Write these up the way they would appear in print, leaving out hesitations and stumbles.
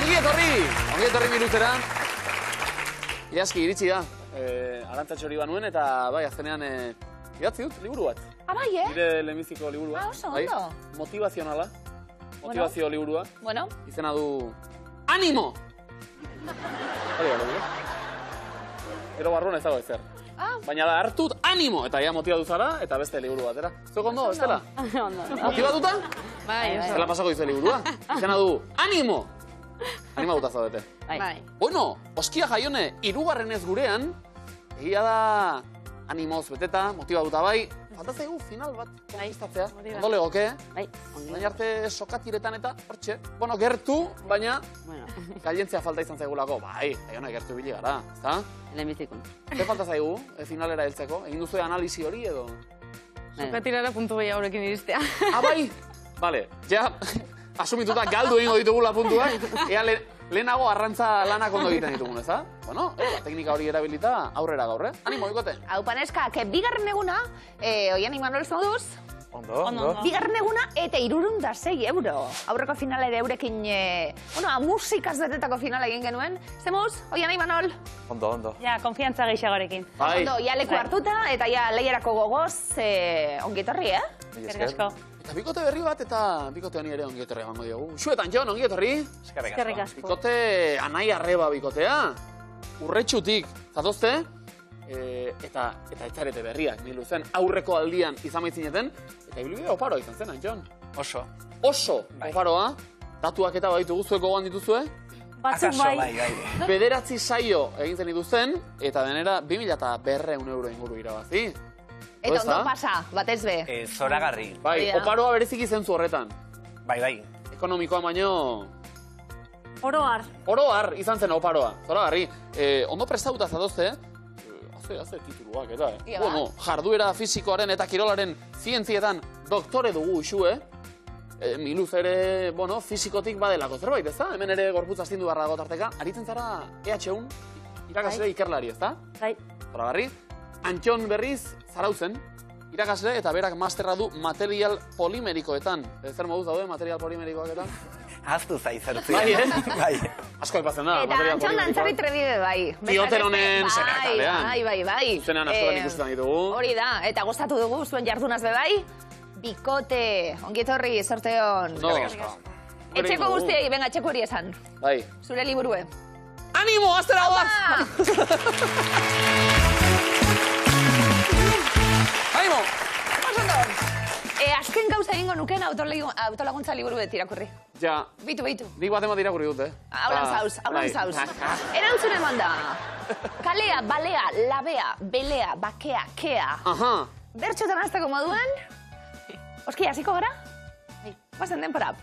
Ongi etorri Miluzera. Iaski iritsi da. Arantzatxo hori banuen eta bai, azkenean idatzi dut, liburu bat. Bai, Nire lehenbiziko liburua. Oso, ondo. Motivazionala. Motivazio liburua. Bueno. Izena du... Animo! Hori gara, Gero barruan ez dago ezer. Baina da, hartut animo! Eta ja motibatu zara, eta beste liburu batera. Zuek ondo, Estela? Ondo. Motibatuta? Bai. Estela pasako dizu liburua. Izena du, animo! Animatuta zaudete. Bai. Bueno, oskia jaione, 3. gurean, egia da animoz beteta, motibatuta bai, falta zaigu final bat konkistatzea. Ondo legoke, Bai. baina arte sokatiretan eta hortxe. Bueno, gertu, baina gaientzia falta izan zaigulako. Bai, jaione, gertu bili gara, ezta? Lehenbizikun. Ze falta zaigu, finalera heltzeko? Egin duzu analisi hori edo? Sokatirara puntu behi haurekin iristea. Bai! Bale, ja, asumituta galdu egingo ditugula puntuak, ea lehenago arrantza lanak ondo egiten ditugun, ez da? Bueno, teknika hori erabilita aurrera gaur, Animo, ikote? Hau paneskak, bigarren eguna, oian Imanol moduz, Ondo. bigarren eguna eta 306 euro. Aurreko finalera eurekin, musikaz betetako finala egin genuen. Zemuz, oian Imanol? Ondo. Ja, konfiantza gehiagorekin. Bai, Ondo, ja leku hartuta eta ja leierako gogoz, ongitorri, Eskerrik asko. eta bikote berri bat eta bikote honi ere ongi etorri emango diogu. Xuetan, Jon, ongi etorri? Eskerrik asko. Bikote anai arreba bikotea, urretxutik, zatozte? Eta etzarete berriak, nilu zen, aurreko aldian izan maitzineten, eta ibilbide oparoa izan zen, Jon? Oso oparoa, datuak eta baditu guztuek gogoan dituzue? Batzuk bai. 9 saio egin zen dituzten, eta denera 2.200 euro inguru irabazi. Eta ondo pasa, batez be. Zoragarri. Bai, oparoa bereziki zentzu horretan. Bai. Ekonomikoa baino... Oroar. izan zen oparoa. Zoragarri, ondo prestatuta zatozte, haze tituluak eta, Bueno, jarduera fisikoaren eta kirolaren zientzietan doktore dugu usue, Miluz ere, fisikotik badelako zerbait, ez da? Hemen ere gorputz astindu barra dago tarteka, aritzen zara EH1 irakasle ikerlari, ez da? Bai. Zoragarri, Antxon berriz, Zarautzen, irakasle eta berak masterra du material polimerikoetan. Zer moduz daude material polimerikoak eta? Aztu zaizertzi. Bai, Bai. Asko aipatzen da, Eta material Antxon dantzari polimerikoak. trebide bai. Kioteronen zeneatalean. Bai. Zuzenean askotan ikusten ditugu. Hori da, eta gozatu dugu zuen jardunaz be bai. Bikote, ongietorri, sorteon. No. Etxeko guztiei, venga, etxeko hori esan. Bai. Zure liburue. Animo, aztera bat! Animo! Azken gauza egingo nuken autolaguntza liburu beti irakurri. Ja, Bitu. nik bat emat irakurri dut, Haulan zauz. Erantzun eman da. Kalea, balea, labea, belea, bakea, kea. Aha. Bertxotan hasteko moduan. Oski, hasiko gara? Bazen denpora.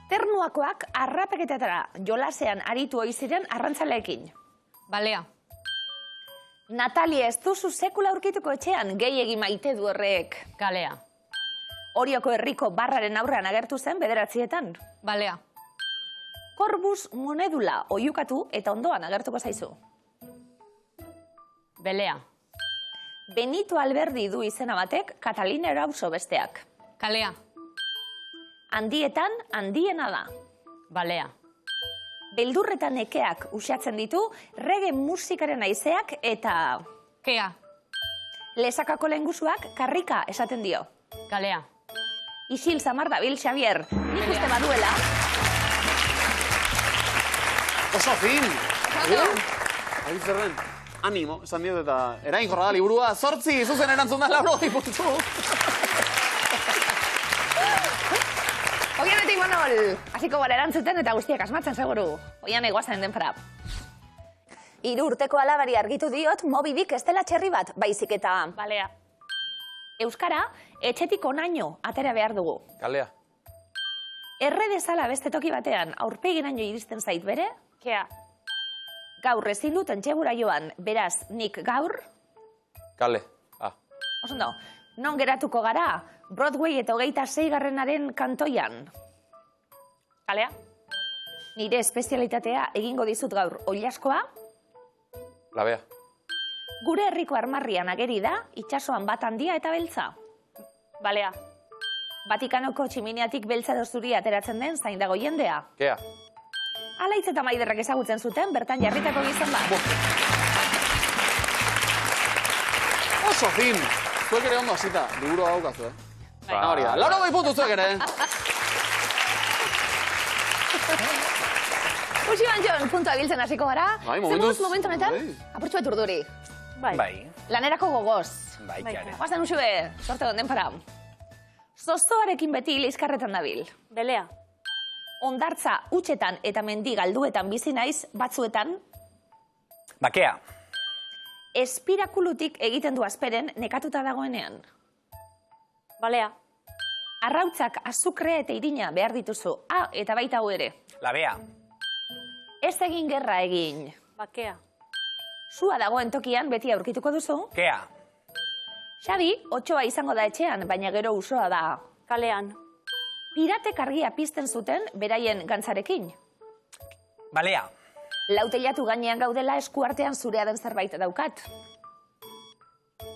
Ternuakoak arrapeketetara jolasean aritu ohi ziren arrantzaleekin. Balea. Natalia ez duzu sekula aurkituko etxean, gehiegi maite du horrek. Galea. Orioko herriko barraren aurrean agertu zen 9etan. Balea. Korbus monedula oiukatu eta ondoan agertuko zaizu. Belea. Benito Alberdi du izena batek, Catalina Erauso besteak. Kalea. Handietan, handiena da. Balea. Beldurretan ekeak usatzen ditu, reggae musikaren haizeak eta... Kea. Lesakako lehengusuak karrika esaten dio. Kalea. Isil Zamar dabil, Xavier. Nik uste baduela. Oso fin! Ari zerren, animo, esan diot eta erainkorra da liburua, 8 zuzen erantzun da 80 puntu. Oianetik Manol, hasiko gara erantzuten eta guztiak asmatzen seguru. Oian egoazen denpara. 3 urteko alabari argitu diot, Moby Dick ez dela txerri bat, baizik eta... Balea. Euskara, etxetik onaino atera behar dugu. Kalea. Erre dezala beste toki batean, aurpegiraino iristen zait bere? Kea. Gaur ezin dut entxegura joan, beraz, nik gaur... Kale. Osondo, non geratuko gara, Broadway eta 26. kantoian. Kalea. Nire espezialitatea egingo dizut gaur oilaskoa. Labea. Gure herriko armarrian ageri da, itsasoan bat handia eta beltza. Balea. Vatikanoko tximineatik beltza zuria ateratzen den zain dago jendea. Kea. Alaitz eta Maiderrek ezagutzen zuten, bertan jarritako gizon bat. Oso fin! Zuek ere ondo hasita, liburu hau gazu, Hori da, Laura bai puntu zuek ere. Usi Jon, puntua biltzen hasiko gara. Bai, momentuz. Zemuz momentu honetan, apurtxu bet urduri. Bai. Lanerako gogoz. Bai, kare. Guazen usue, sorte gonden para. Zozoarekin beti lizkarretan dabil. Belea. Ondartza utxetan eta mendi galduetan bizi naiz batzuetan. Bakea. Espirakulutik egiten du azperen nekatuta dagoenean. Balea. Arrautzak azukrea eta irina behar dituzu. Eta baita hau ere. Labea. Ez egin gerra egin. Bakea. Sua dagoen tokian beti aurkituko duzu. Kea. Xabi, otxoa izango da etxean, baina gero usoa da. Kalean. Piratek argia pizten zuten beraien gantzarekin. Balea. Lautelatu gainean gaudela eskuartean zurea den zerbait daukat.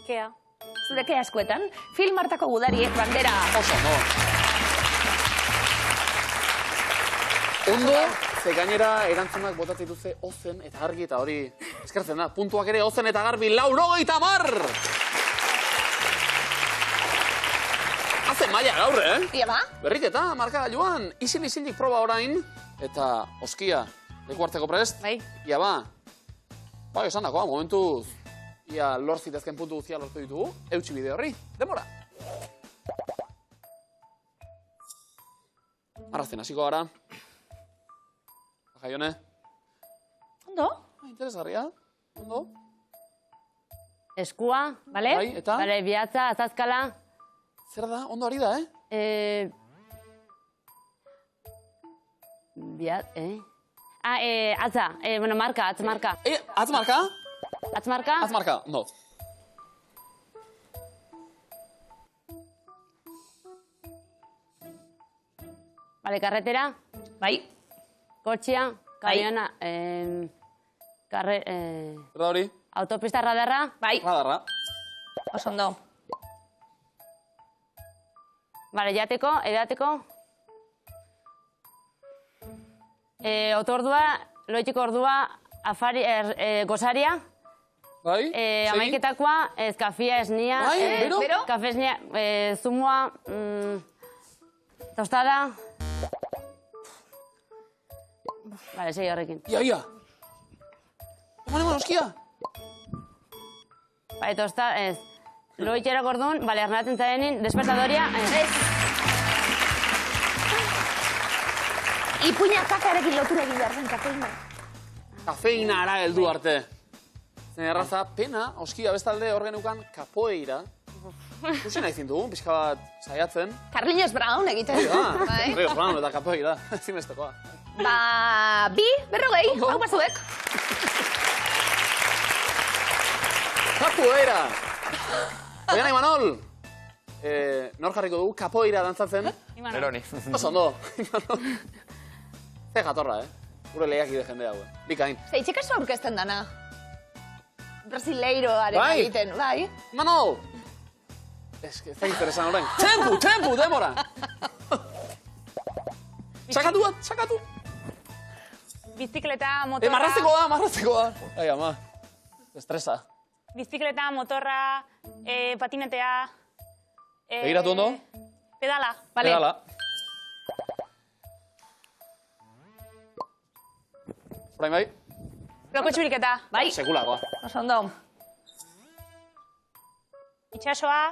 Kea. Zure kea eskuetan, film hartako gudariek bandera. Oso, no. Ondo, ze gainera erantzunak botatzen duze ozen eta argi eta hori eskertzen da. Puntuak ere ozen eta garbi 80. Hazen maila gaur, Ia ba? Berriketa, markagailuan, isil-isilik proba orain, eta oskia, leku hartzeko prest? Bai. Ia ba, bai, esan dakoa, momentuz, ia lor zitezken puntu guztia lortu ditugu, eutxi bide horri, demora. Arrazten hasiko gara. Jaione. Ondo? Interesgarria, ondo. Eskua, bale? Bai, eta? Bale, bihatza, azazkala. Zer da, ondo ari da, Atza, bueno, marka, atzmarka. Atzmarka? Atzmarka? Atzmarka, ondo. Bale, karretera. Bai. Kotxia, kamiona, Zer da hori? autopista radarra. Bai. Radarra. Oso ondo. Bale, jateko, edateko. Otordua, loitiko ordua, afari, gozaria. Bai, Amaiketakoa, kafia esnia. Bai, bero? Kafe esnia, zumua, tostada. Bale, segi horrekin. Ia. Eman, oskia. Bale, tostada, ez. Loitxerak orduan, bale, arnatzen zarenin, despertadoria. Ipuina kakarekin lotura egin behar den kafeina. Kafeina ara heldu arte. Zen erraza, pena, oskia bestalde hor genukan kapoeira. Kusi nahi zindugun, pixka bat saiatzen. Carlinhos Brown egiten. Bai, Carlinhos Brown eta kapoeira, zimestekoa. Ba, 2, 40, hau bazuek. Kapoeira! Oian, Imanol! Nor jarriko dugu kapoeira dantzatzen? Neroni. Oso ondo, Imanol. Ze jatorra, Gure lehiakide jende hau, Bikain. Zeitxek aso aurkezten dana. Brasileiroaren egiten, bai. Imanol! Ez que, ze interesan horren. Tempu, demora! Sakatu! Bizikleta, motorra. Marrazteko da. Ai, ama. Estresa. Bizikleta, motorra, patinetea. Begiratu ondo? Pedala. Vale. Pedala. Orain bai? Loko txuriketa. Bai. Sekulakoa. Oso ondo. Itxasoa.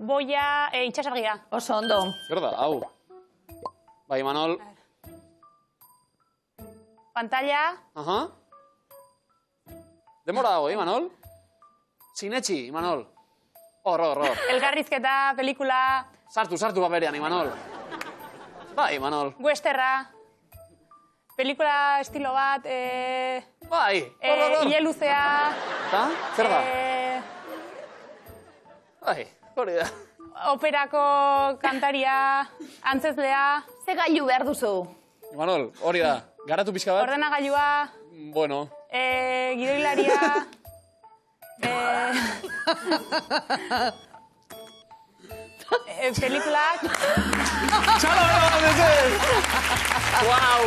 Boia, itxasargia. Oso ondo. Zer da, hau. Bai, Imanol. Pantalla. Aha. Demora dago, Imanol? Sinetxi, Imanol. Hor. Elkarrizketa, pelikula. Sartu paperean, Imanol. Bai, Imanol. Westerra. Pelikula estilo bat. Bai, hor. Ile luzea. Eta, zer da? Bai, hori da. Operako kantaria, antzezlea. Ze gailu behar duzu? Imanol, hori da. Garatu pixka bat? Ordenagailua. Bueno. Gidoilaria. Pelikulak... Txalo bero bat ez! Guau!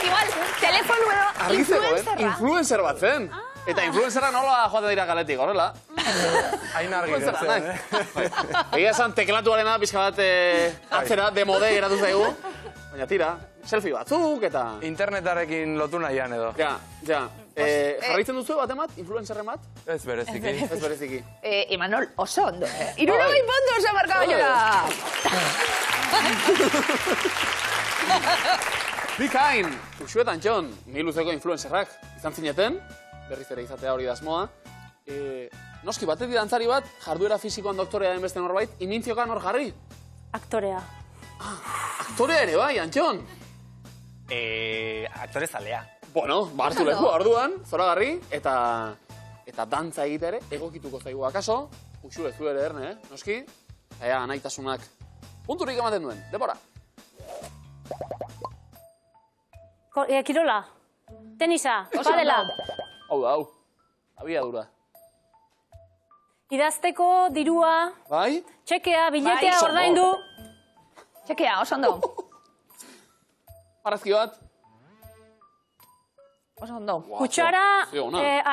Igual, telefonu edo influencerra. Influencer bat zen. Eta influencerra nola joaten dira kaletik, horrela. Hain argi gertzen, Egia esan teklatuarena pixka bat atzera, demode geratu zaigu. Baina tira, selfie batzuk eta... Internetarekin lotu nahian edo. Ja. Jarraitzen duzu bat emat, influencerren bat? Ez bereziki. Ez bereziki. Imanol, oso ondo, Irurogei puntu oso markabailera! Bikain, Uxuetan Txon, miluzeko influencerrak izan zineten, berriz ere izatea hori da asmoa. Noski, batetik dantzari bat, jarduera fisikoan doktorea den beste norbait, imintziokan hor jarri. Aktorea. Aktorea ere bai, Antxon. Aktore zalea. Bueno, hartu leku orduan, zoragarri, eta dantza egite ere, egokituko zaigu akaso, Uxue zu ere erne, noski, ea naitasunak punturik ematen duen, depora. Kirola. Tenisa. Padela. Hau da, hau. Abiadura. Idazteko, dirua, Bai? txekea, biletea, Bai, ordaindu. Txekea, oso ondo. Arrazki bat. Oso ondo. Kutsara,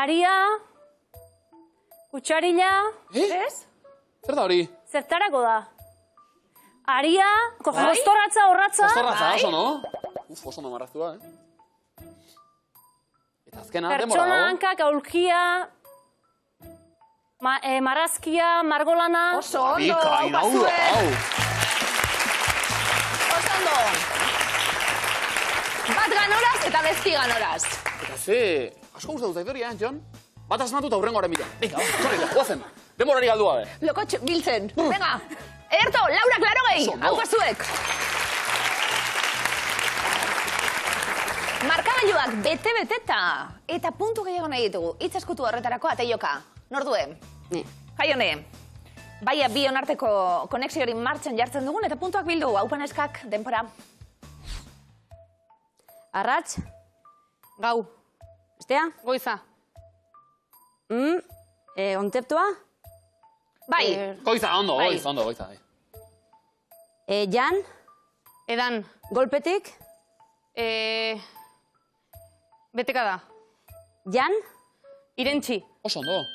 aria, kutsarila, Ez? Zer da hori? zertarako da? Aria, kostoratza, horratza. Kostorratza, oso no? Oso no marraztua, Eta azkena, demora Pertsona dago. hankak, aulkia, marrazkia, margolana. Oso ondo, Bikain, hau da, hau. Oso ondo. Bat ganoraz eta besti ganoraz. Eta ze, asko gustatu zait hori, Jon? Bat asmatu eta hurrengo haren bila. Venga, zorri da, guazen. Demorari galdu gabe. Lokotx, biltzen. Venga, Ederto, Laura, klarogei. Haukazuek. Markagailuak bete-beteta. Eta puntu gehiago nahi ditugu. Hitz eskutu horretarako ateioka. Nordue. Ni. Jaione. Baia bi onarteko konexio hori martxan jartzen dugun eta puntuak bildu. Haupaneskak, denpora. Arratz. Gau. Bestea? Goiza. Onteptua? Bai. Goiza, ondo, Bai. goiza. Jan? Edan. Golpetik? Beteka da. Jan? Irentxi. Oso ondo.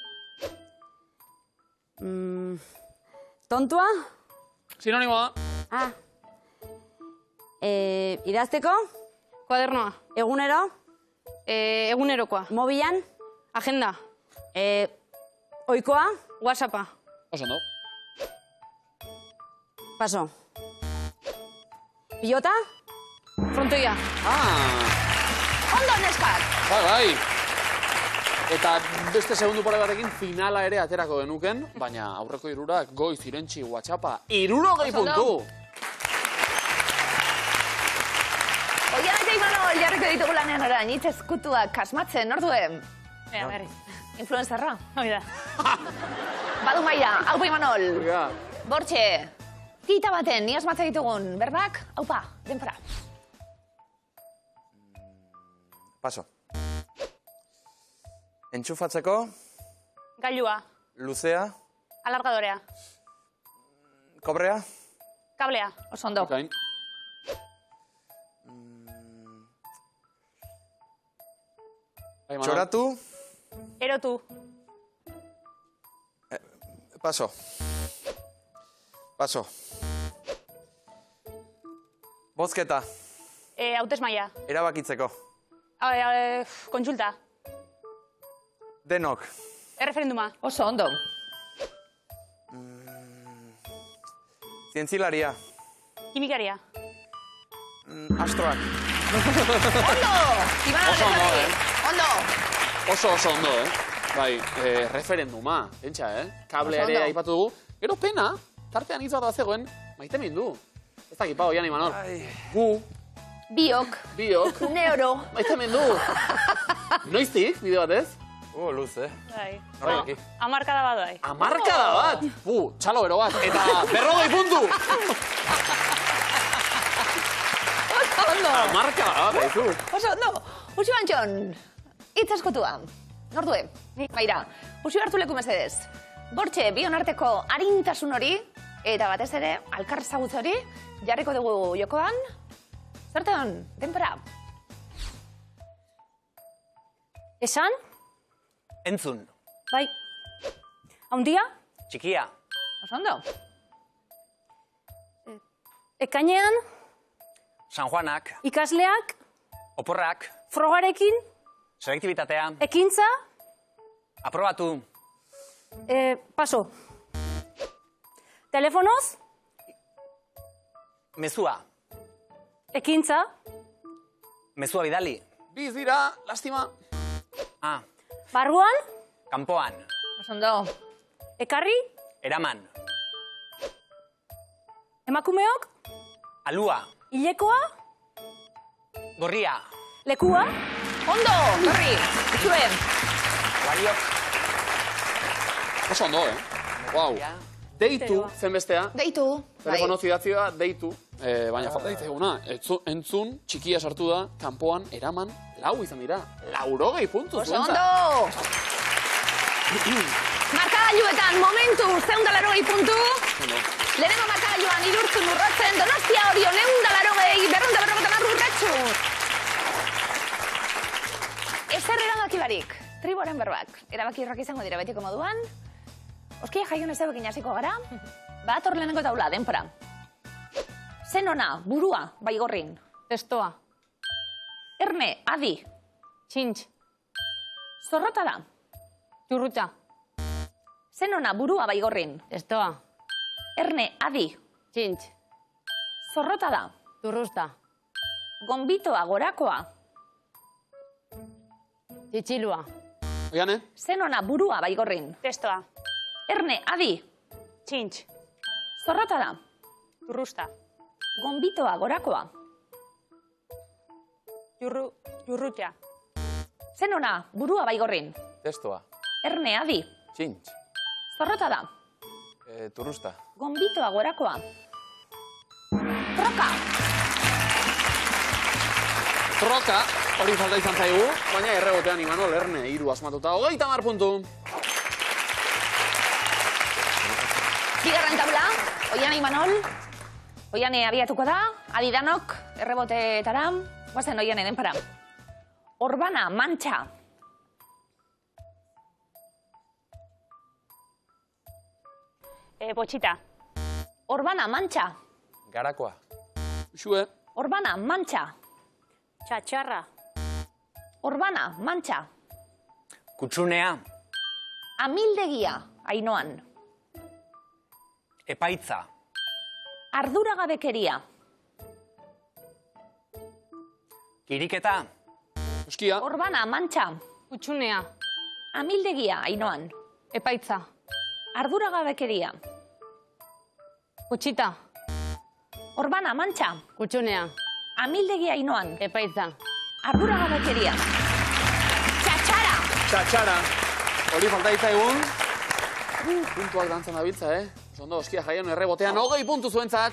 Tontua? Sinonimoa. Ah. Idazteko? Kuadernoa. Egunero? Egunerokoa. Mobilan? Agenda. Oikoa? WhatsAppa. Oso ondo. Paso. Pilota? Frontoia. Ondo, neskak. Bai. Eta beste segundu pare batekin finala ere aterako genuken, baina aurreko hirurak goiz, irentxi, WhatsAppa, 60 puntu. Oian eta Imanol, jarriko ditugu lanean orain, hitz eskutuak kasmatzen, nordue? Ea, berri. Influencerra. Hoi da. Badu maia, haupa Imanol. Ja. Bortxe, tita baten, ni asmatza ditugun, berbak? Haupa, denpora. Paso. Entxufatzeko, Gailua. luzea, Alargadorea. kobrea, Kablea. Oso ondo. Bikain. Bai, Manol. txoratu, Erotu. paso. Paso. Bozketa, Hautesmaia. erabakitzeko. Kontsulta. Denok, Erreferenduma. Oso ondo. zientzilaria, Kimikaria. astroak, Ondo! Imanol, Oso ondo, Ondo! Oso ondo, Bai, referenduma, pentsa, Kable Oso ere ondo. aipatu dugu. Gero pena, tartean hitz bat zegoen, maite mindu. Ez dakit, pao, Jan Imanol. Gu, Biok, biok, neuro. maite mindu. Noiztik, bide batez? luz, Bai. Norreki. Amarkada bat bai. Amarkada bat! Txalo bero bat, eta 40 puntu! Oso ondo. Amarkada bat, haizu. Oso ondo. Uxu Antxon, hitz eskutua. Nordue, Maira, uxu hartu leku mesedez. Bortxe, bion arteko arintasun hori, eta batez ere, alkar ezagutza hori, jarriko dugu jokoan. Zerte hon, denpora. Esan? Entzun. Bai. Haundia? Txikia. Oso ondo. Ekainean? San Juanak. Ikasleak? Oporrak. Frogarekin? Selektibitatea. Ekintza? Aprobatu. Paso. Telefonoz? Mezua. Ekintza? Mezua bidali. Biz dira, lastima. Ah, Barruan? kanpoan. Oso ondo. Ekarri? Eraman. Emakumeok? Alua. Hilekoa? Gorria. Lekua? Ondo, gorri, zuen. Baliok. Oso ondo, Wow. Deitu, zen bestea. Deitu. Telefono zidatzioa, deitu. Baina falta ditzeguna, entzun, txikia sartu da, kanpoan, eraman, lau izan dira. 80 puntu Oso zuentzat. ondo. Markagailuetan momentu 180 puntu. Lehenengo markagailuan Irurtzun urratzen, Donostia Orion 180, 250 urratxu. Ezer erabaki barik, triboren berbak. Erabaki horrak izango dira betiko moduan. Oskia jaion ez dauekin hasiko gara. Bat hor lehenengo taula, denpora. Zen ona, burua, baigorrin. Testoa. Erne, adi, Txintx. zorrota da. Txurrutxa. Zen ona, burua, baigorrin. Testoa. Erne, adi, Txintx. zorrota da. Turrusta. Gonbitoa, gorakoa. Txitxilua. Oiane, Zen ona, burua, baigorrin. Testoa. Erne, adi, Txintx. zorrota da. Turrusta. Gonbitoa, gorakoa. Jurrutxa. Zen ona, burua, baigorrin. Testoa. Erne, adi, Txintx. zorrota da. Turrusta. Gonbitoa, gorakoa. Troka. troka, hori falta izan zaigu, baina errebotean Imanol Erne 3 asmatuta, 30 puntu. Bigarren tabla, Oiane Imanol. Oiane abiatuko da, adi danok, erreboteetara, guazen Oiane denpara. Orbana, mantxa. Potxita. Orbana, mantxa. Garakoa. Uxue. Orbana, mantxa. Txatxarra. Orbana, mantxa. Kutsunea. Amildegia, Ainoan. Epaitza. Arduragabekeria. Kiriketa. Euskia. Orbana, mantxa. Kutxunea. Amildegia, Ainoan. Epaitza. Arduragabekeria. Kutxita. Orbana, mantxa. Kutxunea. Amildegia, Ainoan. Epaitza. Arduragabekeria. Txatxara. Txatxara. Hori falta ditzaigun. Puntuak dantzan dabiltza, Ondo, Oskia jaion errebotean, 20 puntu zuentzat.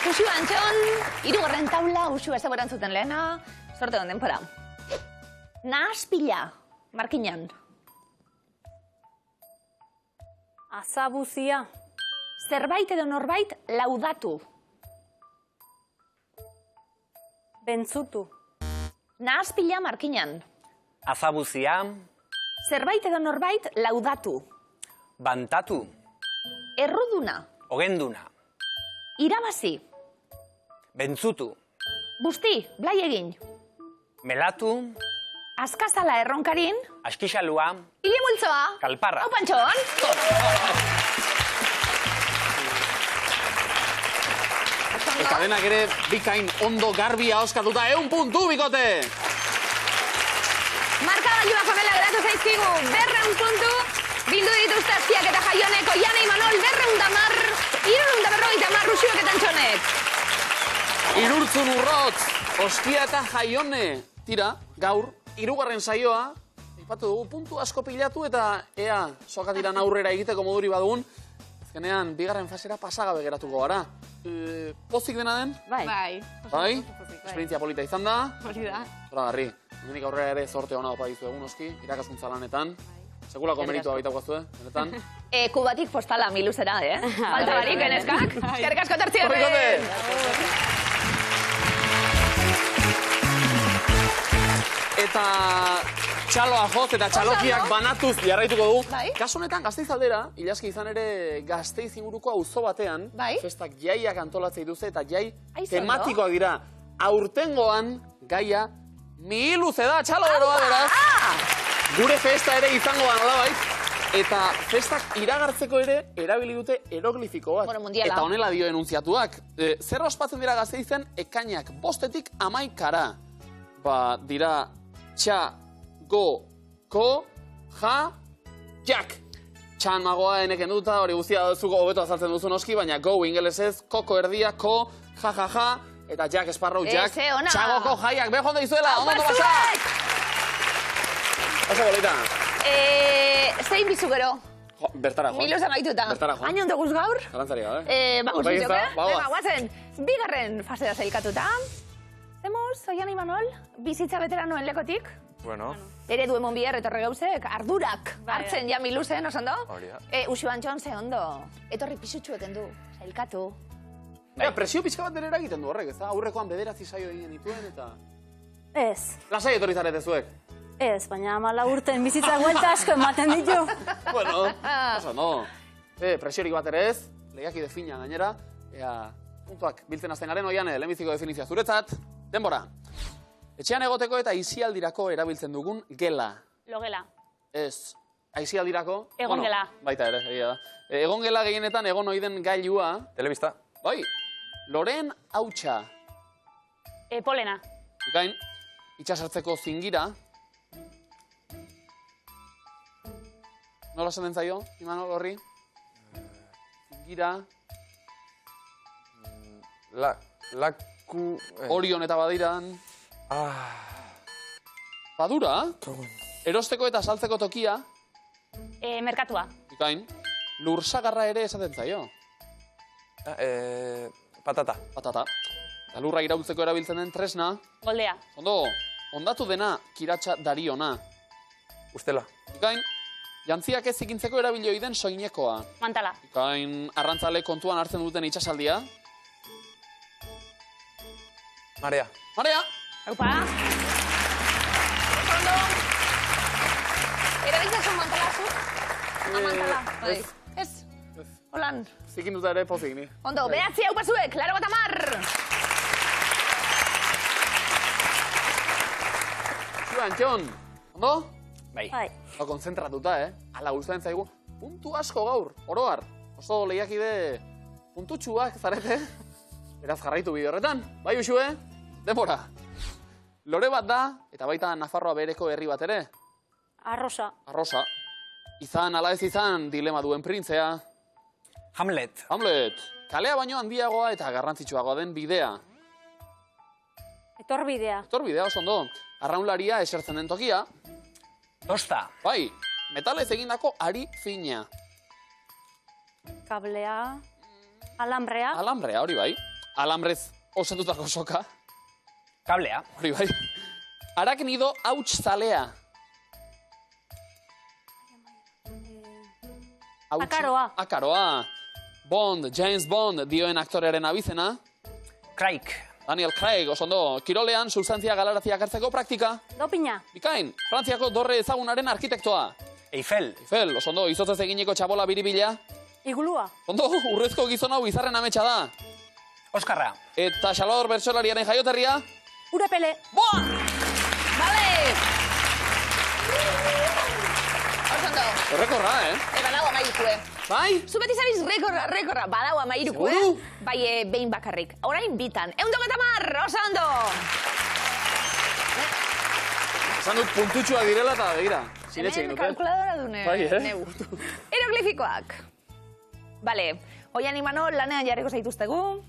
Uxu Antxon, 3. taula, Uxu ez zuten lehena, sorte honen denpora. Nahaspila, Markinan. Azabuzia. Zerbait edo norbait laudatu. Bentzutu. Nahaspila, Markinan. Azabuzia. Zerbait edo norbait laudatu. Bantatu. Erruduna. Ogenduna. Irabazi. Bentzutu. Busti, blai egin. Melatu. Azkazala erronkarin. Askixalua. Ile multzoa. Kalparra. Hau Pantxon. Eta denak ere bikain ondo garbia oskatuta, 1 puntu bikote! Markagailuak honela geratu zaizkigu, 200 puntu, bildu dituzte Aztiak eta Jaionek, Oiane Imanol, 210, 350 Uxuek eta Antxonek. Irurtzun urrotz, Oskia eta Jaione. Tira, gaur, 3. saioa, aipatu dugu puntu asko pilatu eta ea sokatiran aurrera egiteko moduri badugun, azkenean, 2. fasera pasagabe geratuko gara. Pozik dena den? Bai. Bai? Esperientzia polita izan da. Hori da. Zoragarri, hemenik aurrera ere zorte hona opa dizu egun oski, irakaskuntza lanetan. Sekulako meritua baitakoazu, benetan. Kubatik postala miluzera, Falta barik, eneskak. Eskerrik asko tertziarren. Eta txaloa joz eta txalokiak banatuz jarraituko du. Kasu honetan, Gasteiz aldera, ilaski izan ere Gasteiz inguruko auzo batean, festak jaiak antolatzei duze eta jai tematikoak dira. Aurtengoan gaia miluze da, txalo beroa beraz. Gure festa ere izango da, nolabait. Eta festak iragartzeko ere erabili dute eroglifiko bat. Eta honela dio enunziatuak. Zer ospatzen dira Gasteizen ekainak 5-etik 11-ara. Dira txa, go, ko, ja, jak. Txan magoa eneken duta, hori guztia zuko hobeto azaltzen duzu noski, baina go ingelesez, koko erdia, ko, ja, ja, ja, eta jak esparrau, jak. Txagoko jaiak, beho honda izuela, ondo pasa! Oso bolita. Zein bizu gero? Bertara, Juan. Miloz amaituta. Bertara, Juan. Hain ondo guz gaur? Zalantzari gabe. Guztiok, Venga, guazen. Bigarren fasea zailkatuta. Zemos, Oian Imanol, bizitza veteranoen lekotik. Bueno. Ere du emon bihar etorre gauzek, ardurak hartzen ja miluzen, oso ondo? Hori da. Usu Antxon, ze ondo. Etorri pisutxu eten du, zailkatu. Presio pixka bat dela egiten du horrek, ez da? Aurrekoan 9 saio egin dituen eta... Ez. Lasai etorri zarete zuek. Ez, baina 14 urten bizitza guelta asko ematen ditu. Bueno, oso no. Presiorik bat ere ez, lehiaki defina gainera, ea puntuak biltzen azten garen oian, lehenbiziko definizioa zuretzat, denbora. Etxean egoteko eta aisialdirako erabiltzen dugun gela. Logela. Ez, aisialdirako... Egon gela. Baita ere, egia da. Egon gela gehienetan egon oiden gailua... Telebista. Bai, Loren hautsa. Polena. Ikain, itxasartzeko zingira. Nola esan den zaio, Imanol horri? Zingira... Laku... Orion eta badiran... Badura? Erosteko eta saltzeko tokia? Merkatua. Ikain, lursagarra ere esaten zaio. Patata. Patata. Eta lurra iraultzeko erabiltzen den tresna. Goldea. Ondo, ondatu dena kiratsa dariona. Ustela. Ikain, jantziak ez zikintzeko erabilioi den soinekoa. Mantala. Ikain, arrantzale kontuan hartzen duten itxasaldia. Marea. Marea! Aupa! Ondo! Erabiltzen zuen mantala zu? Mantala, ez? Holan. Zikin dut ere pozik, ni. Ondo, behatzi haupa zuek, 80. Zua, Antxon, ondo? Bai. Konzentratuta, Ala gustatzen zaigu. Puntu asko gaur, oroar. Oso lehiakide puntutxuak zarete. Beraz jarraitu bide horretan. Bai, Usue? Denbora. Lore bat da, eta baita Nafarroa bereko herri bat ere. Arrosa. Arrosa. Izan, ala ez izan, dilema duen printzea. Hamlet. Hamlet. Kalea baino handiagoa eta garrantzitsuagoa den bidea. Etorbidea. Etorbidea, oso ondo. Arraunlaria esertzen den tokia. Tosta. Bai, metalez egindako ari fina. Kablea. Alambrea. Alambrea, hori bai. Alambrez osatutako soka. Kablea. Hori bai. Araknido hauts zalea. Akaroa. Akaroa. Bond, James Bond dioen aktorearen abizena. Craig. Daniel Craig, oso ondo. Kirolean, substantzia galarazia hartzeko praktika. Dopina. Bikain, Frantziako dorre ezagunaren arkitektoa. Eiffel. Eiffel, oso ondo, izotzez egineko txabola biribila. Iglua. Ondo, urrezko gizon hau izarren ametsa da. Oskarra. Eta Salvador Bertsolariaren jaioterria. Urepele. Boa! Bale! Oso ondo. Errekorra, Badau amairukue. Bai? Zu beti zabiz rekorra, badau amairukue. Seguru? Bai, behin bakarrik. Orain bitan. 150, oso ondo! Esan dut puntutxuak direla eta begira. Sinetxe egin Hemen dute. kalkuladora dune. Bai, Neu. Hieroglifikoak. Bale, Oian Imanol lanean jarriko zaituztegu.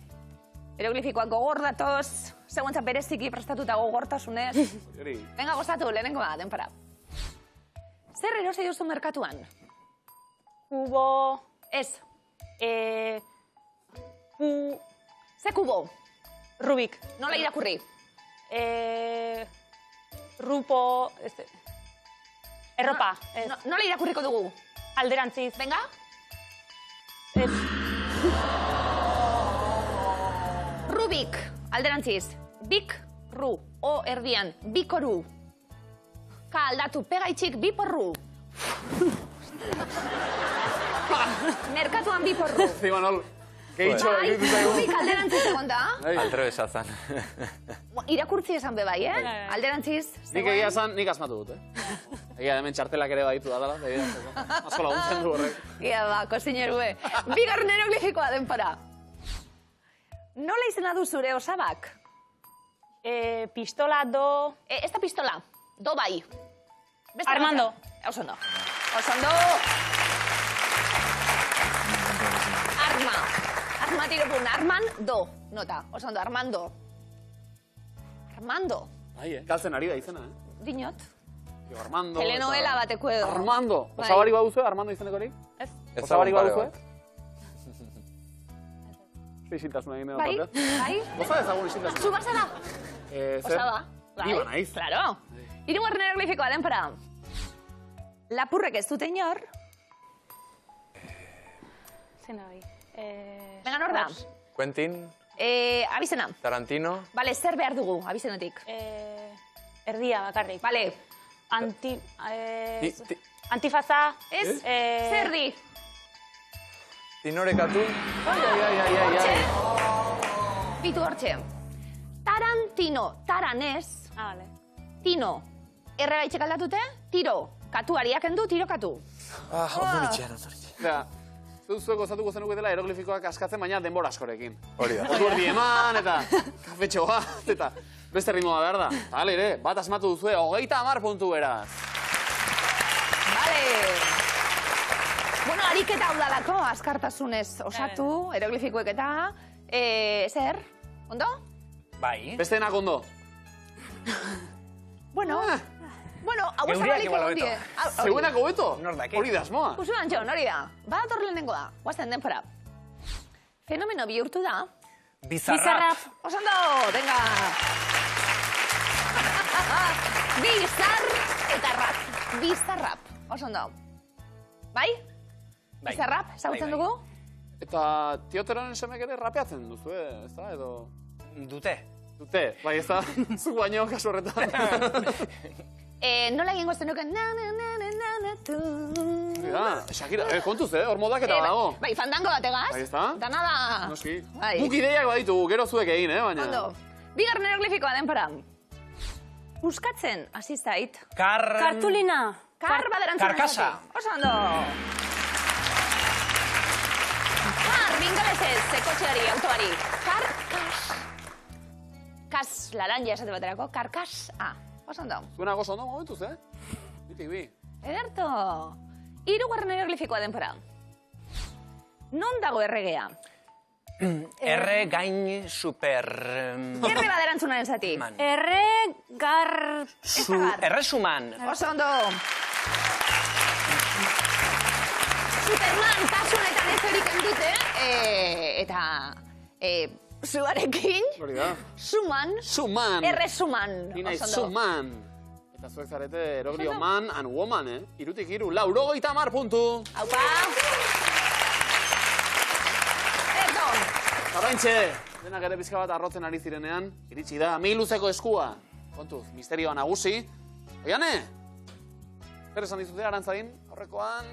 Hieroglifikoak gogor datoz, seguntza bereziki prestatuta gogortasunez. Venga, gozatu, lehenengoa, denpara. Zer erosi duzu merkatuan? Kubo. Ez. Ze kubo? Rubik. Nola irakurri? Rupo. Erropa. Nola irakurriko dugu? Alderantziz. Venga? Ez. Rubik, alderantziz. Bik, ru. O erdian, bikoru. Ka aldatu, pegaitxik, biporru. Merkatuan biporru. Zimanol, gehitxo Bai, egitu zaigu. Rubik alderantziz egon da. Altrobesa zan. Irakurtzi esan be bai, Alderantziz. Nik egia esan, nik asmatu dut, Egia hemen txartelak ere baditu da dela, asko laguntzen du horrek. Ia ba, kosinerue. Bigarren eroglifikoa denpora. Nola izena du zure osabak? Pistola, do... Ez da pistola, do bai. Beste Armando. Osondo. Osondo. Arma. Arma tiropun, arman, do. Nota, osondo, Armando. Armando. Bai, galtzen ari da izena, Dinot. Armando. Telenovela bateko edo. Armando. Bai. Osabari baduzue, Armando izenekorik? Ez. Osabari pare baduzue? bat. Isiltasuna egin Bai, bai. Goza ezagun isiltasuna. Zu bazara? Osaba. Iba naiz. Claro. Hirugarren eroglifikoa denpora. Lapurrek ez dute inor. Zena bai. Venga, nor da? Quentin, Abizena. Tarantino, Bale, zer behar dugu, abizenetik? Erdia bakarrik. Bale, Antifaza. ez? Zer di? Tinorekatu, Hortxe? Bitu hortxe. Tarantino, taranez, Vale. tino. Erregaitxek aldatute, tiro. Katuariak endu, tiro katu. ondoritxean. Zuek gozatuko zenuketela eroglifikoak askatzen, baina denbora askorekin. Hori da. Ordu erdi eman, eta kafetxo bat, eta beste ritmoa behar da. Hale, ere, bat asmatu duzue, 30 puntu beraz. Bale. Bueno, ariketa hau dalako, askartasunez osatu, eroglifikoek eta... zer? Ondo? Bai. Beste denak ondo. Bueno, hau ez Euriak abalik igual egon hobeto. die. Zeuenak hobeto? Nor daki? Hori da asmoa. Usu Antxon, hori da. Badator lehenengo da. Guazten denpora. Fenomeno bihurtu da. Bizarrap. Osondo, venga. Bizar eta rap. Bizarrap. Osondo. Bai? Bai. Bizarrap, ezagutzen Bai, bai. dugu? Eta tioteronen semek ere rapeatzen duzu, ez da, edo... Dute. Dute, bai, ez da, zu baino kasu horretan. Nola egingo zenuken na-na-na-na-na-tu. Ja, Shakira, kontuz, hor modaketa dago. Bai, fandango bategaz. Bai, ez da? Dana da. Noski. Bai. Guk ideiak baditugu, gero zuek egin, baina... Ondo. Bigarren eroglifikoa denpora. Puskatzen, hasi zait. Kartulina. Kar baderantzun. Karkasa. Oso ondo. Kar, bingalesez, sekotxeari, autoari. Karkas. Kas, laranja esate baterako. Karkas, oso ondo. Zuena gozo ondo momentuz, Bitik bi. Ederto. Hirugarren eroglifikoa denpora. Non dago erregea? Erre gain super... Erre baderantzunaren zati. Man. Erresuman. Oso ondo. Superman kasunetan ez horik endute, eta zuarekin, Hori da. suman, Suman. erresuman. Ni naiz Oso ondo. suman. Eta zuek zarete eroglio man and woman, Irutik iru, 90 puntu. Aupa. Eto. Arraintxe, denak ere pizka bat arrotzen ari zirenean, iritsi da, miluzeko eskua. Kontuz, misterioa nagusi. Oiane, zer esan dizute Arantzadin, aurrekoan...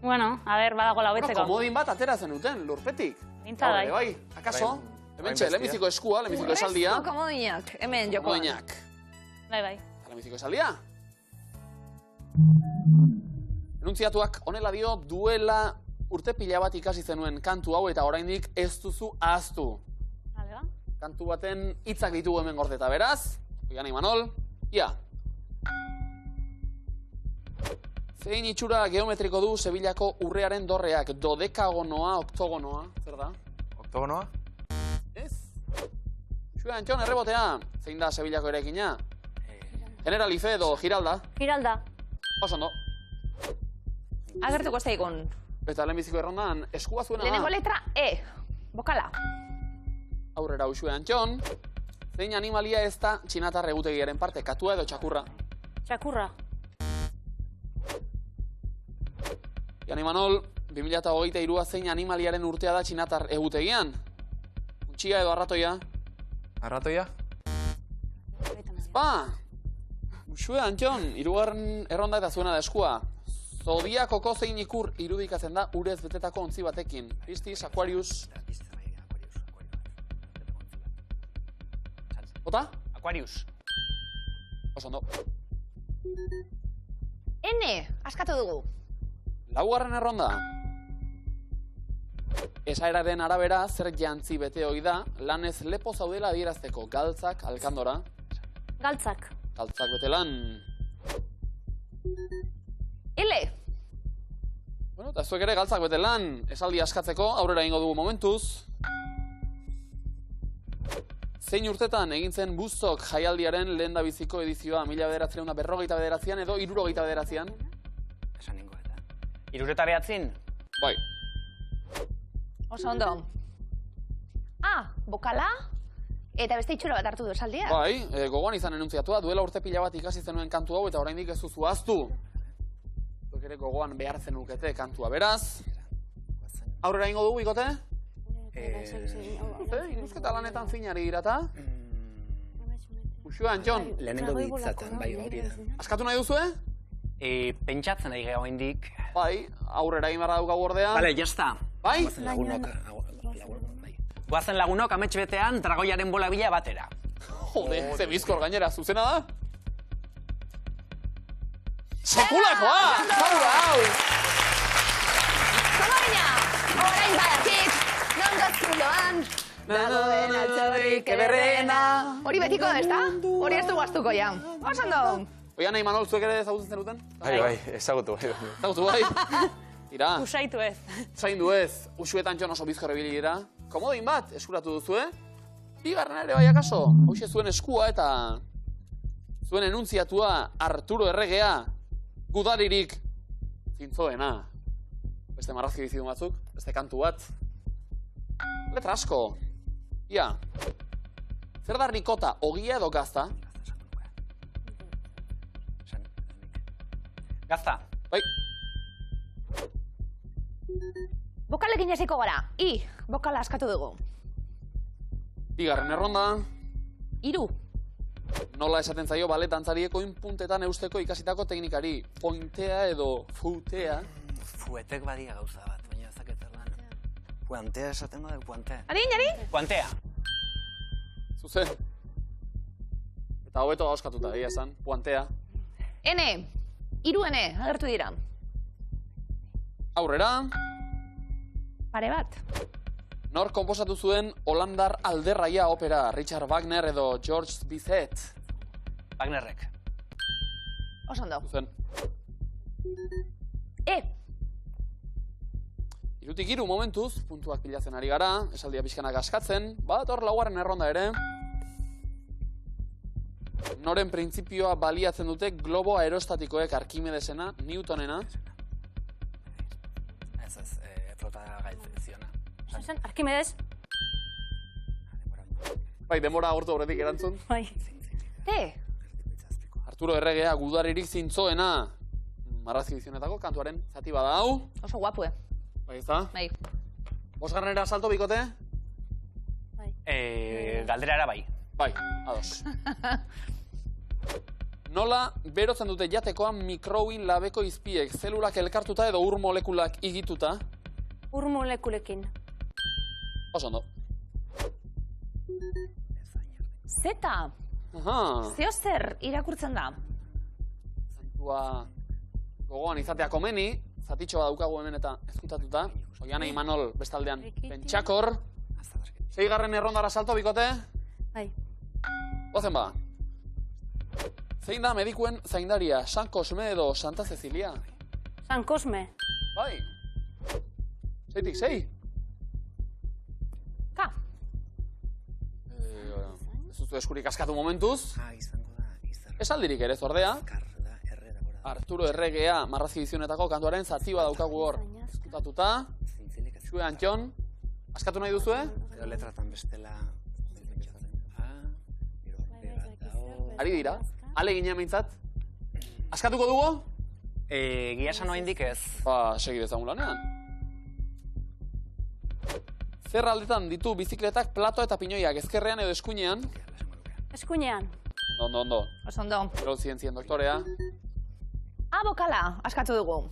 Bueno, a ver, badago Bueno, laubetzeko. komodin bat atera zenuten, lurpetik. Bintza bai. Bai, akaso? Hementxe, lehenbiziko eskua, lehenbiziko esaldia. Urrezko komodinak, hemen jokoan. Komodinak. Bai, bai. Lehenbiziko esaldia. Enuntziatuak honela dio, duela urte pila bat ikasi zenuen kantu hau eta oraindik ez duzu ahaztu. Bale, ba. Kantu baten hitzak ditugu hemen gordeta, beraz. Oian Imanol, ia. Zein itxura geometriko du Sevillako urrearen dorreak, dodekagonoa, oktogonoa, zer da? Oktogonoa? Ez? Xue, Antxon, errebotea. Zein da Sevillako eraikina? Generalife edo Giralda. Giralda. Oso ondo. Agertuko zaigun. Eta lehenbiziko errondan eskua zuena da. Lehenengo letra E. Bokala. Aurrera usue Antxon. Zein animalia ez da txinatar egutegiaren parte, katua edo txakurra? Txakurra. Jan Imanol, 2023a zein animaliaren urtea da txinatar egutegian? Untxia edo arratoia? Arratoia? Ba! Uxue, Antxon, hirugarren erronda eta zuena da eskua. Zodiakoko zein ikur irudikatzen da urez betetako ontzi batekin. Piscis, Aquarius. Bota? Aquarius. Oso ondo. Askatu dugu. Laugarren erronda. Esaeraren arabera, zer jantzi bete hoi da, lanez lepo zaudela adierazteko. Galtzak, alkandora. Galtzak. Galtzak bete lan. Bueno, eta zuek ere galtzak bete lan. Esaldi askatzeko, aurrera ingo dugu momentuz. Zein urtetan egin zen Woodstock jaialdiaren lehendabiziko edizioa 1959an edo 1969an? Esan ningo eta. 69. Bai. Oso ondo. Bokala, eta beste itxura bat hartu du esaldia. Bai, gogoan izan enuntziatua, duela urte pila bat ikasi zenuen kantu hau eta oraindik ez duzu ahaztu. Zuek ere gogoan behar zenukete kantua, beraz. Aurrera ingo dugu, ikote? Ikusketa lanetan finari dirata. Uxua, Antxon. Lehenengo ditzatan, bai, hori da. Askatu nahi duzu, Pentsatzen ari geha indik. Bai, aurrera egin barra dukagu ordea. Bale, jazta. Bai? Guazen lagunok amets betean dragoiaren bola bila batera. Jode, ze bizkor gainera, zuzena da? Sekulakoa! Zaura, hau! Zoma bina, orain badakit, non gazkuloan, dagoen altxorrik eberrena. Hori betiko, ez da? Hori ez du guaztuko, ja. Oso ondo. Oian, Imanol, zuek ere ezagutzen zenuten? Bai, ezagutu. Ezagutu, bai. Ira, Usaitu ez. zaindu ez, usuetan Antxon oso bizkor ebili dira. Komodin bat, eskuratu duzu, Bigarren ere bai akaso, hauxe zuen eskua eta zuen enuntziatua Arturo Erregea, gudaririk zintzoena. Beste marrazki bizidun batzuk, beste kantu bat. Letra asko. Ia, zer da rikota, ogia edo gazta? Gazta. Bai, Bokalekin hasiko gara. Bokala askatu dugu. bigarren erronda. 3. Nola esaten zaio balet dantzarieko inpuntetan eusteko ikasitako teknikari. Pointea edo futea. Fuetek badia gauza bat, baina ezaketar lan. Puantea esaten bada, puantea. Ari? Puantea. Zuzen. Eta hobeto gauskatuta, egia esan. Puantea. 3 agertu dira. Aurrera. Pare bat. Nor konposatu zuen Holandar alderraia opera, Richard Wagner edo George Bizet? Wagnerrek. Oso ondo. Zuzen. 3-3 momentuz, puntuak pilatzen ari gara, esaldia pixkanak askatzen, badator laugarren erronda ere. Noren printzipioa baliatzen dute globo aerostatikoek Arkimedesena, Newtonena? Ez, flota gaitziona. Zen, Arkimedes. Bai, denbora agortu horretik erantzun. Bai. Arturo Erregea, gudaririk zintzoena. Marrazki bizionetako kantuaren zati bada hau. Oso guapue. Bai, ez da? Bai. Bosgarrenera salto bikote? Galderara bai. Bai, ados. Nola berotzen dute jatekoan mikrobi labeko izpiek, zelulak elkartuta edo ur molekulak igituta? Ur molekulekin. Oso ondo. Zeta. Aha. Zeo zer irakurtzen da. Zantua gogoan izatea komeni, zatitxoa daukagu hemen eta ezkutatuta. Oiana Imanol bestaldean pentsakor. 6. errondara salto bikote? Bai. Ozen ba. Zein da medikuen zaindaria, San Cosme edo Santa Cecilia? San Cosme. Bai. 6-6. Ka. Ez duzu eskurik askatu momentuz. Izango da, Esaldirik ere zordea. Karda, errera. Arturo Erregea marrazki bizionetako kantuaren zati bat daukagu hor. Ezkutatuta. Zue Antxon. Askatu nahi duzue? Edo letratan bestela... Ari dira. Ale ginen mintzat. Askatuko dugu? Egia esan oraindik ez. Ba, segi dezagun lanean. Zer aldetan ditu bizikletak plato eta pinoiak, ezkerrean edo eskuinean? Eskuinean. Ondo. Oso ondo. Kirol zientzien doktorea. Bokala, askatu dugu.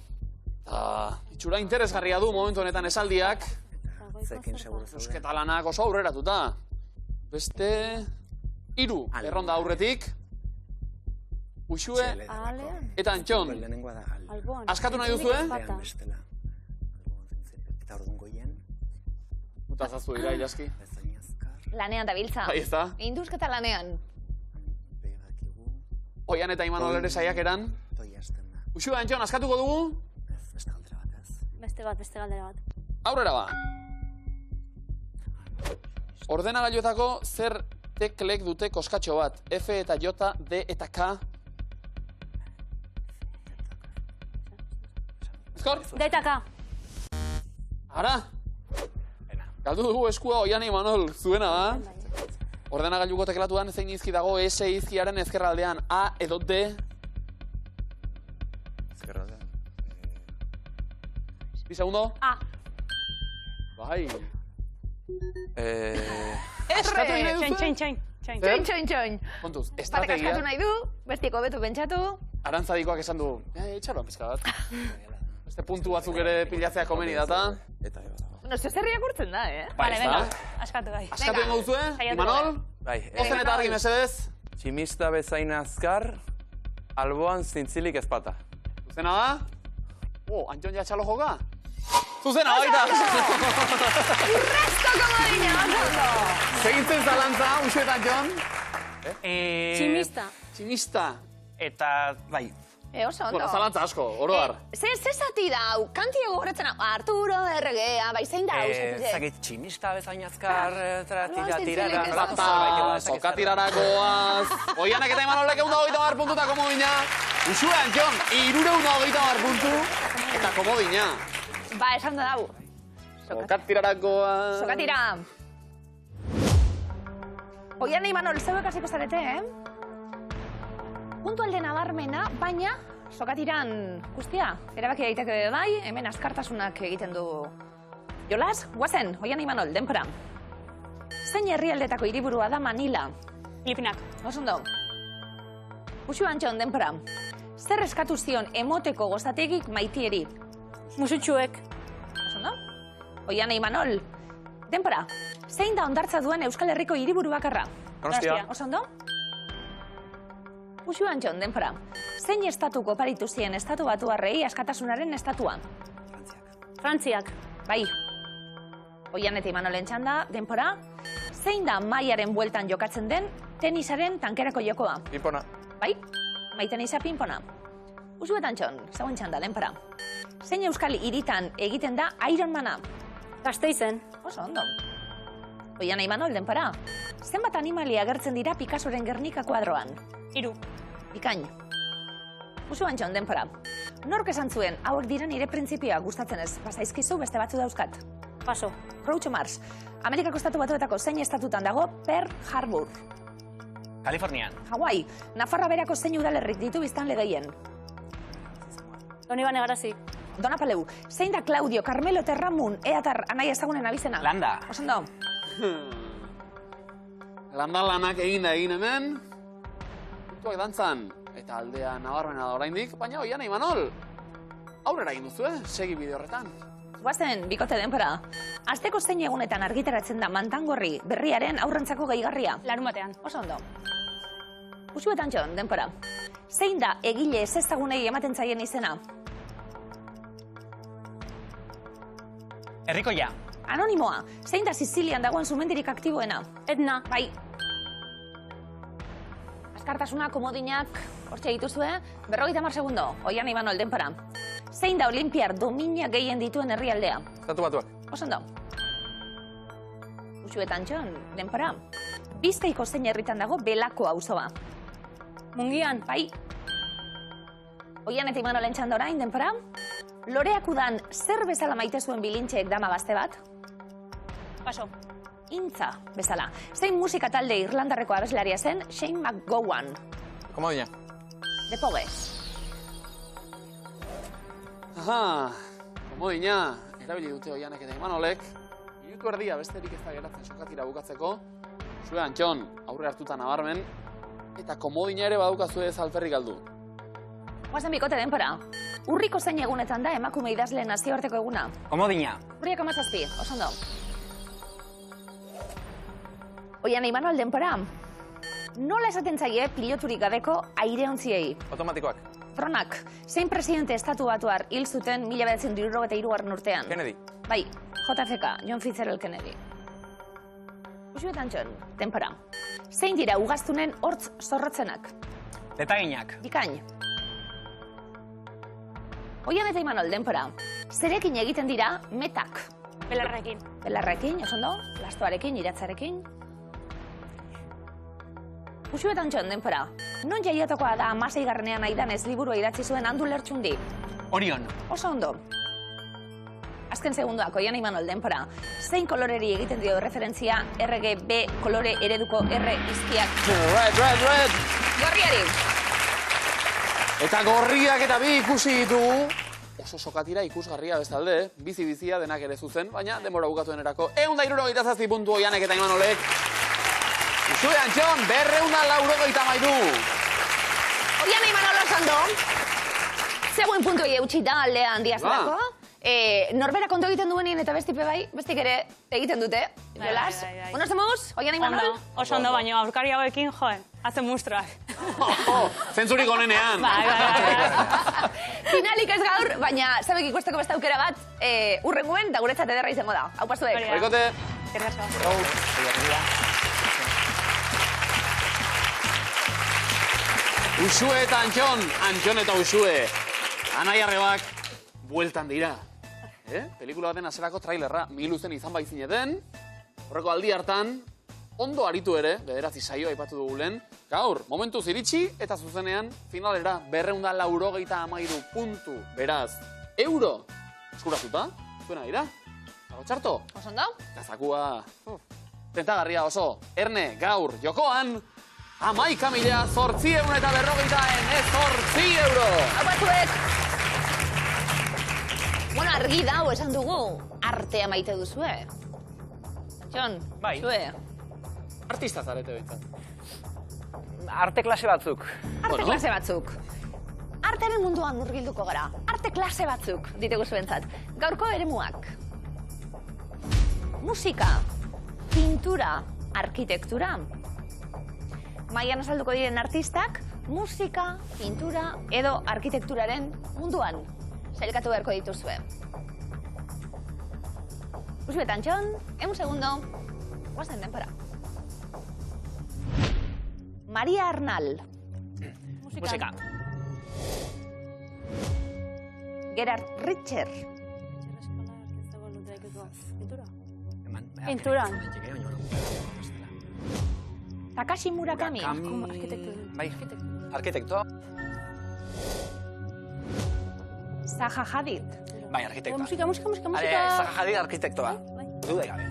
Itxura interesgarria du momentu honetan esaldiak. Zekin seguru zaude. Eusketa lanak oso aurreratuta. Beste... 3 erronda aurretik. Uxue Alean. eta Antxon. Lehenengoa da gal. Alboan. Askatu nahi duzu, Aldean bestela. Eta orduan goien, Mutazazu dira, Ilaski. bezain azkar, Lanean dabiltza. Bai, ez da? Induzketa lanean. begakigu, Oian eta Imanol ere saiak eran. toi hasten da. Uxue, Antxon, askatuko dugu? Ez, beste galdera bat ez. Beste galdera bat. Aurrera ba. Ordenagailuetako zer teklek dute koskatxo bat? F eta J, D eta K. Ezkor? Daitaka. Ara? Galdu dugu eskua Oian Imanol, zuena da? Ordenagailuko teklatuan zein izki dago S izkiaren ezkerraldean? A edo D? Ezkerraldean. 2 segundo? A. Bai. Askatu nahi duzu? Txain. Txoin. Kontuz, Batek estrategia. askatu nahi du, bestiko betu pentsatu. Arantzadikoak esan du, etxaroan pizka bat. Beste puntu batzuk ere pilatzea komeni data. Eta Bueno, zerriak urtzen da, Bai, ez da? Askatu gai. Askatu ingo duzue, Saiatu Imanol? Bai, Ozen eta argi mesedez. tximista bezain azkar, alboan zintzilik ezpata. Zuzena da? Antxon jatxalo joka? Zuzena, baita! Resto komodina, ondo. Segintzen zalantza, Uxue eta Antxon? Tximista. Tximista. Eta, bai, Oso ondo. Bueno, zalantza asko, oroar. Ze zati da, kantia gogoratzen hau, Arturo, erregea, bai zein da, zakit tximista bezain azkar, tira, zintzilik ez Zata, sokatirarakoaz. Oianek eta Imanolek 120 puntuta komodina. Uxue, Antxon, 320 puntu. Eta komodina. Ba, esan da dau. Sokatirarakoaz. Sokatira. Oian Imanol, zeuek hasiko zarete, Puntu alde nabarmena, baina sokatiran guztia. Erabaki daiteke bai, hemen askartasunak egiten du jolas. Guazen, Oian Imanol, denpora. Zein herrialdetako hiriburua da Manila? Filipinak. Oso ondo. Uxue Antxon, denpora. Zer eskatu zion emoteko gozategik maitieri? Musutxuek. Oso ondo. Oian Imanol, denpora. Zein da hondartza duen Euskal Herriko hiriburu bakarra? Donostia. Oso ondo. Uxue Antxon, denpora. Zein estatuko oparitu zien estatu batuarrei askatasunaren estatua? Frantziak. Bai. Oian eta Imanolen txanda, denpora. Zein da maiaren bueltan jokatzen den tenisaren tankerako jokoa? Pinpona. Bai, maitenisa pinpona. Uxue eta Antxon, zegoen txanda, denpora. Zein euskal hiritan egiten da Ironmana? Gasteizen. Oso ondo. Oian Imanol, denpora. Zenbat animalia agertzen dira Picassoren Gernika kuadroan? 3. Bikain. Uxue Antxon, denpora. Nork esan zuen, hauek dira nire printzipioa gustatzen ez, bazaizkizu beste batzu dauzkat. Paso. Groucho Marx. Amerikako estatu batuetako zein estatutan dago Pearl Harbor? Kalifornian. Hawaii. Nafarra berako zein udalerrik ditu biztanle gehien? Donibane Garazi. Dona Paleu. Zein da Claudio Carmelo Terramun eatar anai ezagunen abizena? Landa. Oso ondo. Lanak egin hemen. Puntuak dantzan. Eta aldea nabarmena da oraindik, baina Oian Imanol. Aurrera egin duzu, segi bide horretan. Guazen, bikote denpora. Asteko zein egunetan argitaratzen da Mantangorri berriaren aurrentzako gehigarria? Larunbatean. Oso ondo. Uxue eta Antxon, denpora. Zein da egile ez ezagunei ematen zaien izena? Herrikoia. Anonimoa. Zein da Sizilian dagoen sumendirik aktiboena? Etna. Bai. Askartasuna, komodinak, hortxe dituzue. 50 segundo. Oian Imanol, denpora. Zein da Olimpiar domina gehien dituen herrialdea? Estatu batuak. Oso ondo. Uxue eta Antxon, denpora. Bizkaiko zein herritan dago Belako auzoa? Mungian. Bai. Oian eta Imanolen txanda orain, denpora. Loreak udan zer bezala maite zuen bilintxeek dama gazte bat? Paso. Intza bezala. Zein musika talde irlandarreko abeslaria zen Shane McGowan? Komodina. De Pogues. Aha, komodina, erabili dute Oianek eta Imanolek. Minutu erdia besterik ez da geratzen sokatira bukatzeko. Zue Antxon, aurre hartuta nabarmen. Eta komodina ere badukazue ez alferrik galdu. Guazen bikote denpora. Urriko zein egunetan da emakume idazleen nazioarteko eguna? Komodina. Urriak 17, oso ondo. Oian Imanol denpora. Nola esaten zaie piloturik gabeko aireontziei? Automatikoak. Fronak, zein presidente estatu batuar hil zuten 1963 urtean? Kennedy. Bai, JFK, John Fitzgerald Kennedy. Usuetan txon, denpora. Zein dira ugaztunen hortz zorrotzenak? Letaginak. Dikain. Oian eta Imanol, denpora. Zerekin egiten dira metak? Belarrekin. Belarrekin, oso ondo, lastoarekin, iratzarekin. Usuetan txon, denpora. Non jaiatakoa da 16. aidanez liburua idatzi zuen Andu Lertxundi? Orion. Oso ondo. Azken segundoak, Oian Imanol, denpora. Zein koloreri egiten dio referentzia RGB kolore ereduko R izkiak? Red! Gorriari. Eta gorriak eta bi ikusi ditugu. Oso sokatira ikusgarria bestalde, bizi-bizia denak ere zuzen, baina denbora bukatuen erako 167 puntu Oianek eta Imanolek. Usue Antxon, 293. Oian Imanol oso ondo. Zegoen puntuei eutxi da aldea handia zelako. Norbera konto egiten duenien eta bestipe bai, bestik ere egiten dute. Jolas? Ondo zemuz, Oian Imanol? Oso ondo, baina aurkari hauekin, joe, hazen mustruak. Zentzurik onenean. Bai. Finalik ez gaur, baina zabek ikusteko beste aukera bat, urrenguen da guretzat ederra izango da. Hau pastuek. Hori da. Baikote. Usue eta Antxon, Antxon eta Usue. Anai arrebak, bueltan dira. Pelikula baten azerako trailerra, miluzen izan baizineten. Horreko aldi hartan, ondo aritu ere, 9 saio aipatu dugu lehen. Gaur, momentuz iritsi eta zuzenean finalera 293 puntu. Beraz, euro eskuratuta, zuena dira. Dago txarto? Oso ondo? Gazakua. Tentagarria oso. Erne, gaur, jokoan, 11.840 eta 800 euro. Hau batzuek! Bueno, argi dago esan dugu, artea maite duzue. Antxon, Bai. zue. Artista zarete behintzat. Arte klase batzuk. Arte klase batzuk. Artearen munduan murgilduko gara. Arte klase batzuk, ditugu zuentzat. Gaurko eremuak. Musika, pintura, arkitektura. Maian azalduko diren artistak, musika, pintura edo arkitekturaren munduan. Zailkatu beharko dituzue. Usue Antxon, 1 segundo, guazen denpora. Maria Arnal. Musika. Gerard Richter. Pinturan. Takashi Murakami. Bai, arkitektoa. Zaha Hadid. Bai, arkitektoa. Musika. Zaha Hadid arkitektoa. Dude gabe.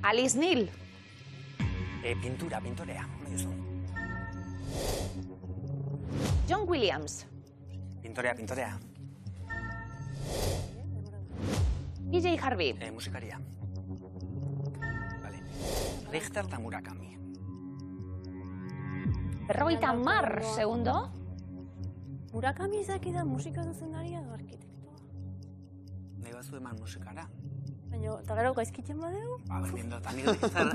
Alice Neal. Pintorea. John Williams. Pintorea. PJ Harvey. Musikaria. Vale. Richter eta Murakami. 50 segundo. Murakami izaki da musika zuzendaria edo arkitektoa. Nahi batzu eman musikara. Baina, eta gero gaizkiten badeu? Biendo, eta nik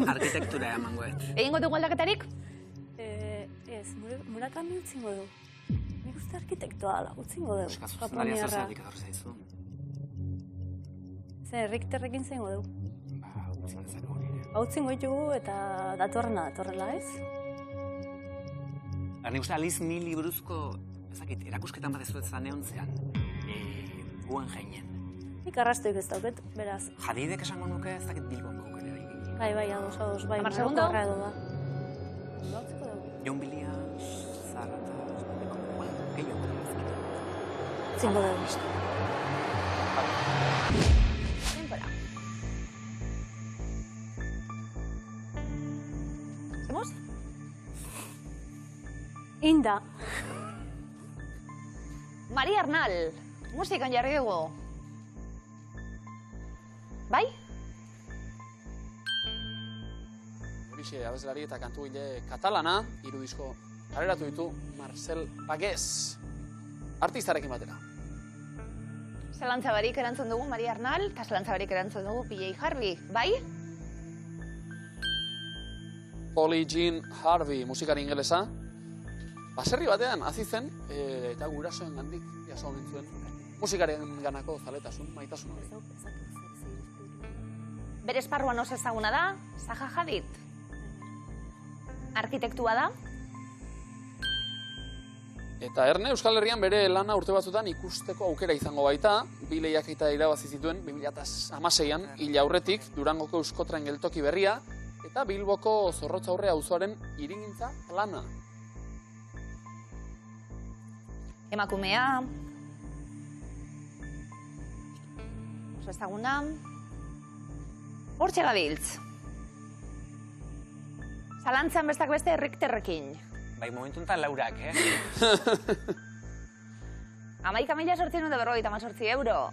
arkitektura emango ez. Egingo dugu aldaketarik? Ez, Murakami utzingo du. Nik uste arkitektoa da, utzingo du. Musika zuzendaria zerzatik etor zaizu. Zer, Richterrekin zengo du. Utzin ezako hori ere. Utzingo ditugu eta datorrela, ez? Nik uste Alice Neal buruzko, ezakit, erakusketan bat ezuetzan eontzean. Guggenheimenen. Nik arrastoik ez dauket, beraz. Hadidek esango nuke, ezakit Bilbon gaukere. Bai, ados, bai. 10 segundo. John Williams, Zara eta... Gehiago. Utzingo dugu. Denpora. Inda. Mari Arnal, musikan jarri dugu. Bai? Horixe, abeslari eta kantugile katalana, 3 disko kaleratu ditu Marcel Baguez. Artistarekin batera. Zelantzabarik erantzun dugu Mari Arnal, eta zelantzabarik erantzun dugu PJ Harvey. Bai? Polly Jean Harvey, musikari ingelesa. Baserri batean hazi zen, eta gurasoen gandik jaso omen zuen musikaren ganako zaletasun, maitasun hori. Bere esparruan oso ezaguna da, Zaha Hadid. Arkitektua da. Eta Erne Euskal Herrian bere lana urte batzutan ikusteko aukera izango baita, 2 lehiaketa irabazi zituen 2016an hil aurretik Durangoko Euskotren geltoki berria eta Bilboko Zorrotzaurre auzoaren hirigintza plana. Emakumea. Oso ezaguna. Hortxe gabiltz. Zalantzan bestak beste Richterrekin. Bai, momentuntan Laurak, eh? 11.858 euro.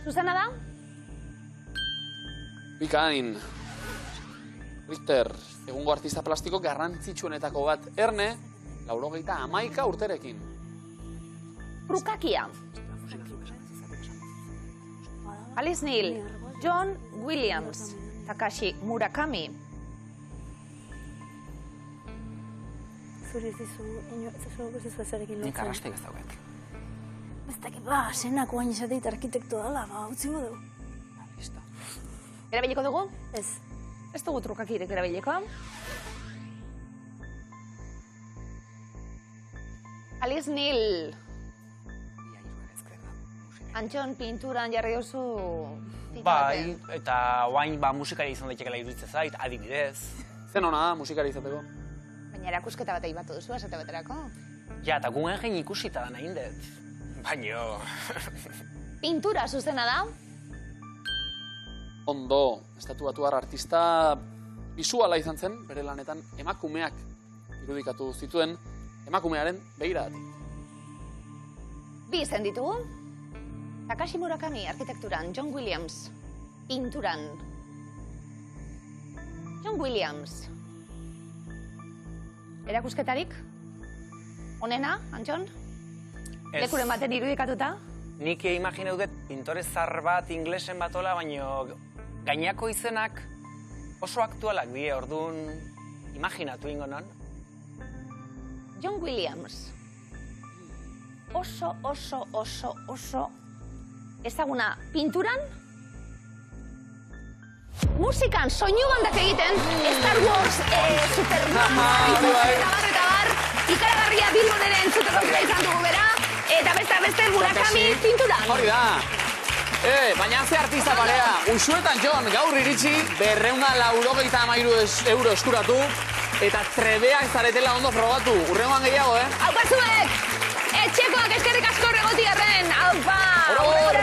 Zuzena da? Bikain. Richter, egungo artista plastiko garrantzitsuenetako bat. Erne, 91 urterekin. Rukakia. Alice Neal, John Williams, Takashi Murakami. Zuri ez dizu, ez dizu ezarekin Nik lotzen. arrastek ez dauket. Ez dakit, ba, senak oain esateit arkitektoa dela, ba, utzingo dugu. Listo. Erabiliko dugu? Ez. Ez dugu trukakirik erabiliko. Alice Neal, Antxon pinturan jarri duzu... Bai, eta oain musikari izan daitekela iruditzen zait, adibidez. Zen hona da musikari izateko? Baina erakusketa bat eibatu duzu, esate baterako. Ja, eta Guggenheim ikusita da nahi indet. Baino... Pintura zuzena da? Ondo, estatuatuar artista bisuala izan zen, bere lanetan emakumeak irudikatu zituen, emakumearen begiradatik. 2 izen ditugu. Takashi Murakami, arkitekturan. John Williams, pinturan. John Williams. Erakusketarik? Onena, Antxon? Lekuren baten irudikatuta? Nik imagineu dut pintore zar bat inglesen batola, baino gainako izenak oso aktualak die, orduan imaginatu ingo non. John Williams. Oso ezaguna pinturan, musikan, soinu bandak egiten, Star Wars, Superman, eta bar, ikaragarria Bilbon ere entzuteko aukera izan dugu bera, eta beste Murakami pinturan. Hori da! Baina ze artista barea, usuetan Jon gaur iritsi 293 euro eskuratu, eta trebeak zaretela ondo frogatu. Urrengoan gehiago, Haupa zuek! Etxekoak eskerrik asko regotiarren! Haupa! Hor!